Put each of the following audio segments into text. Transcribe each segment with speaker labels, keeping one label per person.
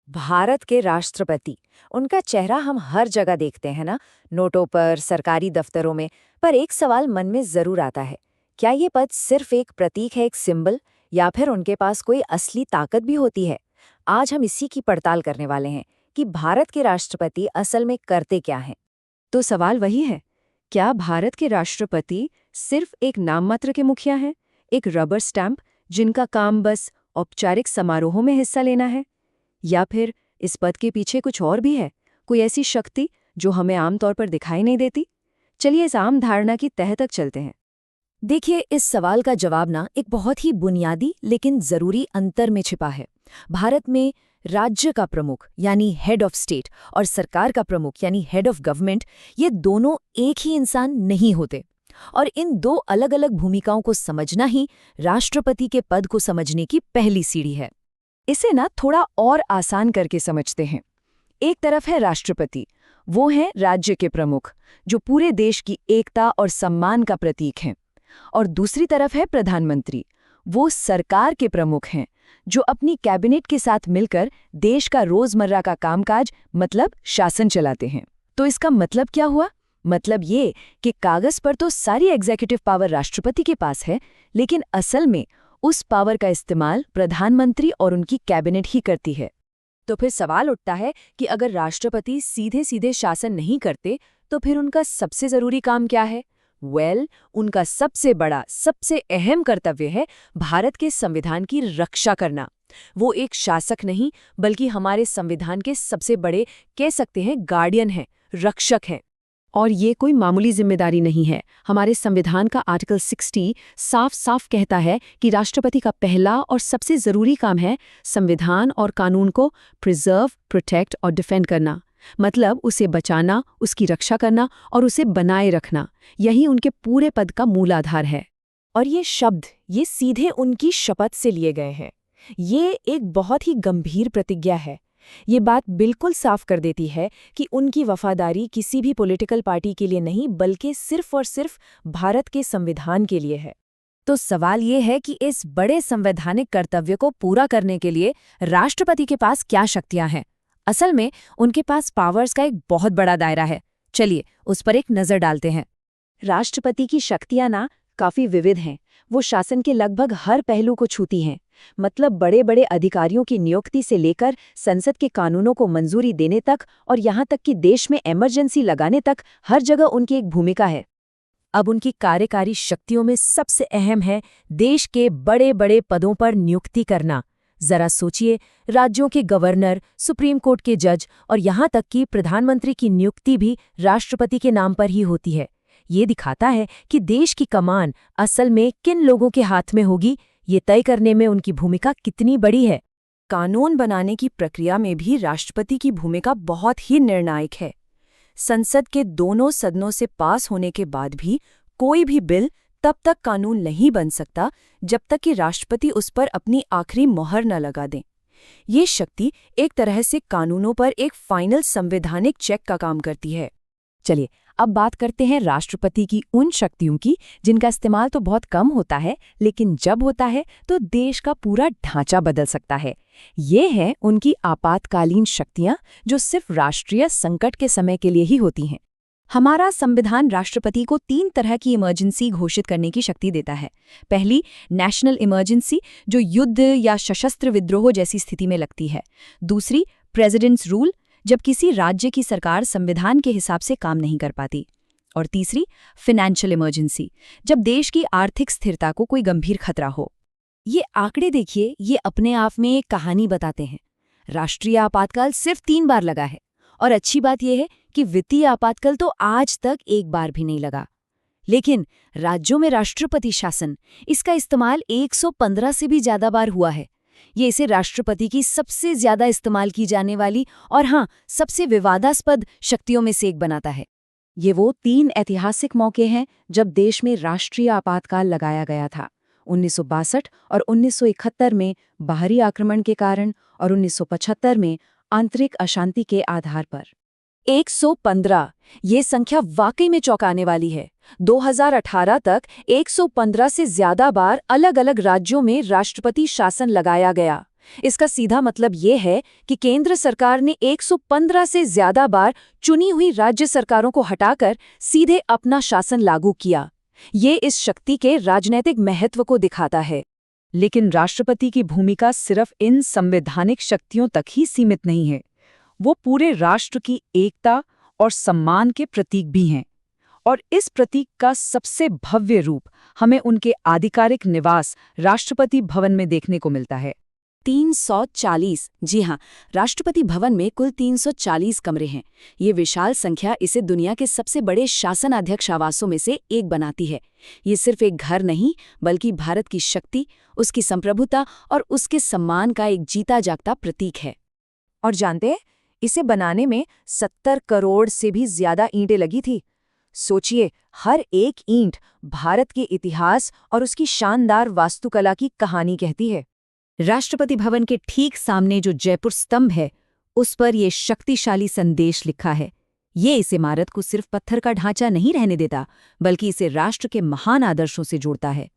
Speaker 1: भारत के राष्ट्रपति, उनका चेहरा हम हर जगह देखते हैं ना, नोटों पर, सरकारी दफ्तरों में। पर एक सवाल मन में जरूर आता है, क्या ये पद सिर्फ एक प्रतीक है, एक सिंबल, या फिर उनके पास कोई असली ताकत भी होती है? आज हम इसी की पड़ताल करने वाले हैं कि भारत के राष्ट्रपति असल में करते क्या हैं।
Speaker 2: तो सवाल वही है, क्या भारत के राष्ट्रपति सिर्फ एक नाममात्र के मुखिया हैं, एक रबर स्टैंप जिनका काम बस औपचारिक समारोहों में हिस्सा लेना है? या फिर इस पद के पीछे कुछ और भी है, कोई ऐसी शक्ति जो हमें आमतौर पर दिखाई नहीं देती? चलिए इस आम धारणा की तह तक चलते हैं।
Speaker 1: देखिए, इस सवाल का जवाब ना एक बहुत ही बुनियादी लेकिन जरूरी अंतर में छिपा है। भारत में राज्य का प्रमुख यानी हेड ऑफ स्टेट और सरकार का प्रमुख यानी हेड ऑफ गवर्नमेंट, ये दोनों एक ही इंसान नहीं होते। और इन दो अलग अलग भूमिकाओं को समझना ही राष्ट्रपति के पद को समझने की पहली सीढ़ी है।
Speaker 2: इसे ना थोड़ा और आसान करके समझते हैं। एक तरफ है राष्ट्रपति, वो हैं राज्य के प्रमुख, जो पूरे देश की एकता और सम्मान का प्रतीक हैं। और दूसरी तरफ है प्रधानमंत्री, वो सरकार के प्रमुख हैं, जो अपनी कैबिनेट के साथ मिलकर देश का रोजमर्रा का कामकाज मतलब शासन चलाते हैं। तो इसका मतलब क्या हुआ? मतलब ये कि कागज पर तो सारी एग्जीक्यूटिव पावर राष्ट्रपति के पास है, लेकिन असल में उस पावर का इस्तेमाल प्रधानमंत्री और उनकी कैबिनेट ही करती है। तो फिर सवाल उठता है कि अगर राष्ट्रपति सीधे सीधे शासन नहीं करते, तो फिर उनका सबसे जरूरी काम क्या है? उनका सबसे बड़ा, सबसे अहम कर्तव्य है भारत के संविधान की रक्षा करना। वो एक शासक नहीं, बल्कि हमारे संविधान के सबसे बड़े, कह सकते हैं, गार्डियन हैं, रक्षक हैं। और ये कोई मामूली जिम्मेदारी नहीं है। हमारे संविधान का आर्टिकल 60 साफ साफ कहता है कि राष्ट्रपति का पहला और सबसे जरूरी काम है संविधान और कानून को प्रिजर्व, प्रोटेक्ट और डिफेंड करना। मतलब उसे बचाना, उसकी रक्षा करना और उसे बनाए रखना। यही उनके पूरे पद का मूल आधार है।
Speaker 1: और ये शब्द, ये सीधे उनकी शपथ से लिए गए हैं। ये एक बहुत ही गंभीर प्रतिज्ञा है। ये बात बिल्कुल साफ कर देती है कि उनकी वफादारी किसी भी पॉलिटिकल पार्टी के लिए नहीं, बल्कि सिर्फ और सिर्फ भारत के संविधान के लिए है। तो सवाल ये है कि इस बड़े संवैधानिक कर्तव्य को पूरा करने के लिए राष्ट्रपति के पास क्या शक्तियां हैं? असल में उनके पास पावर्स का एक बहुत बड़ा दायरा है। चलिए उस पर एक नजर डालते हैं। राष्ट्रपति की शक्तियां ना काफी विविध हैं। वो शासन के लगभग हर पहलू को छूती हैं। मतलब बड़े बड़े अधिकारियों की नियुक्ति से लेकर संसद के कानूनों को मंजूरी देने तक, और यहाँ तक कि देश में इमरजेंसी लगाने तक, हर जगह उनकी एक भूमिका है। अब उनकी कार्यकारी शक्तियों में सबसे अहम है देश के बड़े बड़े पदों पर नियुक्ति करना। जरा सोचिए, राज्यों के गवर्नर, सुप्रीम कोर्ट के जज और यहाँ तक कि प्रधानमंत्री की नियुक्ति भी राष्ट्रपति के नाम पर ही होती है। ये दिखाता है कि देश की कमान असल में किन लोगों के हाथ में होगी, ये तय करने में उनकी भूमिका कितनी बड़ी है। कानून बनाने की प्रक्रिया में भी राष्ट्रपति की भूमिका बहुत ही निर्णायक है। संसद के दोनों सदनों से पास होने के बाद भी कोई भी बिल तब तक कानून नहीं बन सकता जब तक कि राष्ट्रपति उस पर अपनी आखिरी मोहर न लगा दें। ये शक्ति एक तरह से कानूनों पर एक फाइनल संवैधानिक चेक का काम करती है। चलिए अब बात करते हैं राष्ट्रपति की उन शक्तियों की जिनका इस्तेमाल तो बहुत कम होता है, लेकिन जब होता है तो देश का पूरा ढांचा बदल सकता है। ये हैं उनकी आपातकालीन शक्तियां, जो सिर्फ राष्ट्रीय संकट के समय के लिए ही होती हैं। हमारा संविधान राष्ट्रपति को 3 तरह की इमरजेंसी घोषित करने की शक्ति देता है। पहली, नेशनल इमरजेंसी, जो युद्ध या सशस्त्र विद्रोह जैसी स्थिति में लगती है। दूसरी, प्रेसिडेंट्स रूल, जब किसी राज्य की सरकार संविधान के हिसाब से काम नहीं कर पाती। और तीसरी, फाइनेंशियल इमरजेंसी, जब देश की आर्थिक स्थिरता को कोई गंभीर खतरा हो। ये आंकड़े देखिए, ये अपने आप में एक कहानी बताते हैं। राष्ट्रीय आपातकाल सिर्फ 3 बार लगा है, और अच्छी बात यह है कि वित्तीय आपातकाल तो आज तक एक बार भी नहीं लगा। लेकिन राज्यों में राष्ट्रपति शासन, इसका इस्तेमाल 115 से भी ज्यादा बार हुआ है। ये इसे राष्ट्रपति की सबसे ज्यादा इस्तेमाल की जाने वाली और हाँ, सबसे विवादास्पद शक्तियों में से एक बनाता है। ये वो 3 ऐतिहासिक मौके हैं जब देश में राष्ट्रीय आपातकाल लगाया गया था। 1962 और 1971 में बाहरी आक्रमण के कारण, और 1975 में आंतरिक अशांति के आधार पर। 115, ये संख्या वाकई में चौंकाने वाली है। 2018 तक 115 से ज्यादा बार अलग अलग राज्यों में राष्ट्रपति शासन लगाया गया।
Speaker 2: इसका सीधा मतलब ये है कि केंद्र सरकार ने 115 से ज्यादा बार चुनी हुई राज्य सरकारों को हटाकर सीधे अपना शासन लागू किया। ये इस शक्ति के राजनैतिक महत्व को दिखाता है। लेकिन राष्ट्रपति की भूमिका सिर्फ इन संवैधानिक शक्तियों तक ही सीमित नहीं है। वो पूरे राष्ट्र की एकता और सम्मान के प्रतीक भी हैं। और इस प्रतीक का सबसे भव्य रूप हमें उनके आधिकारिक निवास राष्ट्रपति भवन में देखने को मिलता है। 340, जी हाँ, राष्ट्रपति भवन में कुल 340 कमरे हैं। ये विशाल संख्या इसे दुनिया के सबसे बड़े शासनाध्यक्ष आवासों में से एक बनाती है। ये सिर्फ एक घर नहीं, बल्कि भारत की शक्ति, उसकी संप्रभुता और उसके सम्मान का एक जीता जागता प्रतीक है। और जानते हैं, इसे बनाने में 70 करोड़ से भी ज्यादा ईंटें लगी थी। सोचिए, हर एक ईंट भारत के इतिहास और उसकी शानदार वास्तुकला की कहानी कहती है।
Speaker 1: राष्ट्रपति भवन के ठीक सामने जो जयपुर स्तंभ है, उस पर यह शक्तिशाली संदेश लिखा है। ये इस इमारत को सिर्फ पत्थर का ढांचा नहीं रहने देता, बल्कि इसे राष्ट्र के महान आदर्शों से जोड़ता है।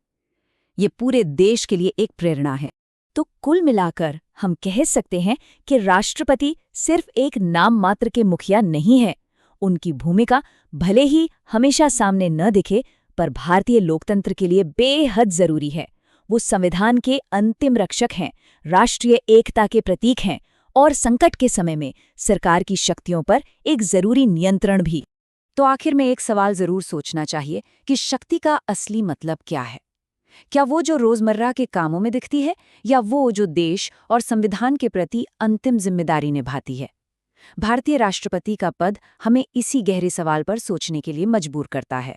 Speaker 1: ये पूरे देश के लिए एक प्रेरणा है।
Speaker 2: तो कुल मिलाकर हम कह सकते हैं कि राष्ट्रपति सिर्फ एक नाम मात्र के मुखिया नहीं है। उनकी भूमिका भले ही हमेशा सामने न दिखे, पर भारतीय लोकतंत्र के लिए बेहद जरूरी है। वो संविधान के अंतिम रक्षक हैं, राष्ट्रीय एकता के प्रतीक हैं और संकट के समय में सरकार की शक्तियों पर एक जरूरी नियंत्रण भी। तो आखिर में एक सवाल जरूर सोचना चाहिए कि शक्ति का असली मतलब क्या है? क्या वो जो रोजमर्रा के कामों में दिखती है, या वो जो देश और संविधान के प्रति अंतिम जिम्मेदारी निभाती है? भारतीय राष्ट्रपति का पद हमें इसी गहरे सवाल पर सोचने के लिए मजबूर करता है।